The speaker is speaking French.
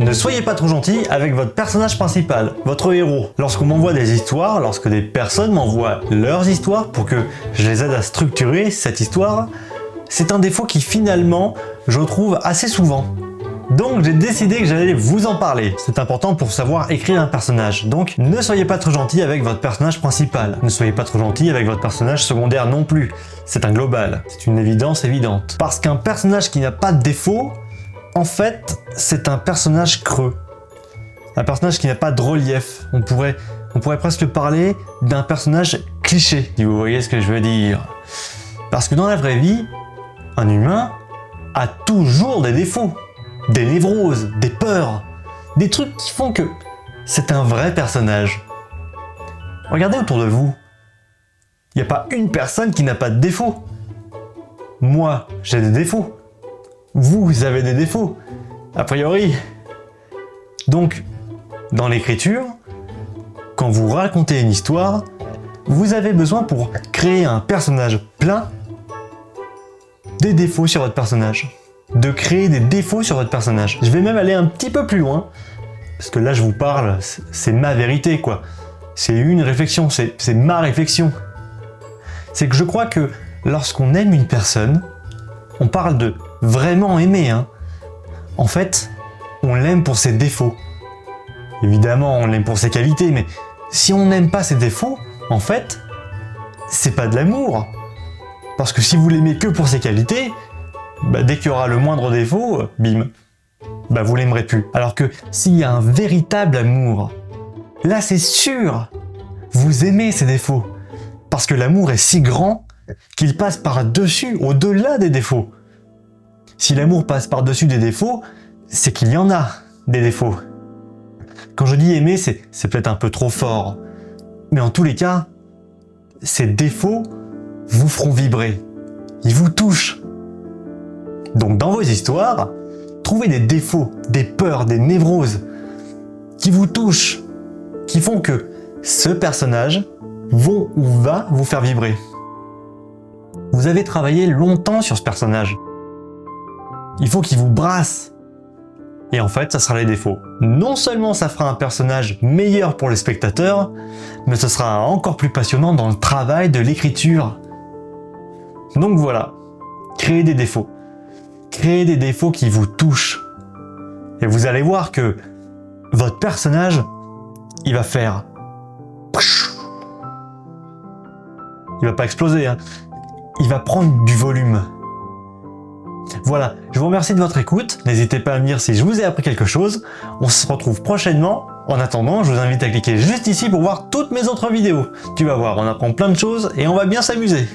Ne soyez pas trop gentil avec votre personnage principal, votre héros. Lorsqu'on m'envoie des histoires, lorsque des personnes m'envoient leurs histoires pour que je les aide à structurer cette histoire, c'est un défaut qui finalement, je trouve assez souvent. Donc j'ai décidé que j'allais vous en parler. C'est important pour savoir écrire un personnage. Donc ne soyez pas trop gentil avec votre personnage principal. Ne soyez pas trop gentil avec votre personnage secondaire non plus. C'est un global. C'est une évidence évidente. Parce qu'un personnage qui n'a pas de défaut, en fait, c'est un personnage creux. Un personnage qui n'a pas de relief. On pourrait presque parler d'un personnage cliché, si vous voyez ce que je veux dire. Parce que dans la vraie vie, un humain a toujours des défauts, des névroses, des peurs, des trucs qui font que c'est un vrai personnage. Regardez autour de vous. Il n'y a pas une personne qui n'a pas de défauts. Moi, j'ai des défauts. Vous avez des défauts, a priori. Donc, dans l'écriture, quand vous racontez une histoire, vous avez besoin pour créer un personnage plein des défauts sur votre personnage. De créer des défauts sur votre personnage. Je vais même aller un petit peu plus loin, parce que là je vous parle, c'est ma vérité quoi. C'est une réflexion, c'est ma réflexion. C'est que je crois que lorsqu'on aime une personne, on parle de vraiment aimer, hein. En fait, on l'aime pour ses défauts. Évidemment, on l'aime pour ses qualités, mais si on n'aime pas ses défauts, en fait, c'est pas de l'amour. Parce que si vous l'aimez que pour ses qualités, dès qu'il y aura le moindre défaut, bim, vous l'aimerez plus. Alors que s'il y a un véritable amour, là c'est sûr, vous aimez ses défauts. Parce que l'amour est si grand qu'il passe par-dessus, au-delà des défauts. Si l'amour passe par-dessus des défauts, c'est qu'il y en a des défauts. Quand je dis aimer, c'est peut-être un peu trop fort. Mais en tous les cas, ces défauts vous feront vibrer. Ils vous touchent. Donc dans vos histoires, trouvez des défauts, des peurs, des névroses qui vous touchent, qui font que ce personnage va vous faire vibrer. Vous avez travaillé longtemps sur ce personnage. Il faut qu'il vous brasse. Et en fait, ça sera les défauts. Non seulement ça fera un personnage meilleur pour les spectateurs, mais ce sera encore plus passionnant dans le travail de l'écriture. Donc voilà, créez des défauts. Créez des défauts qui vous touchent. Et vous allez voir que votre personnage, il va faire... Il va pas exploser, hein. Il va prendre du volume. Voilà, je vous remercie de votre écoute. N'hésitez pas à me dire si je vous ai appris quelque chose. On se retrouve prochainement. En attendant, je vous invite à cliquer juste ici pour voir toutes mes autres vidéos. Tu vas voir, on apprend plein de choses et on va bien s'amuser.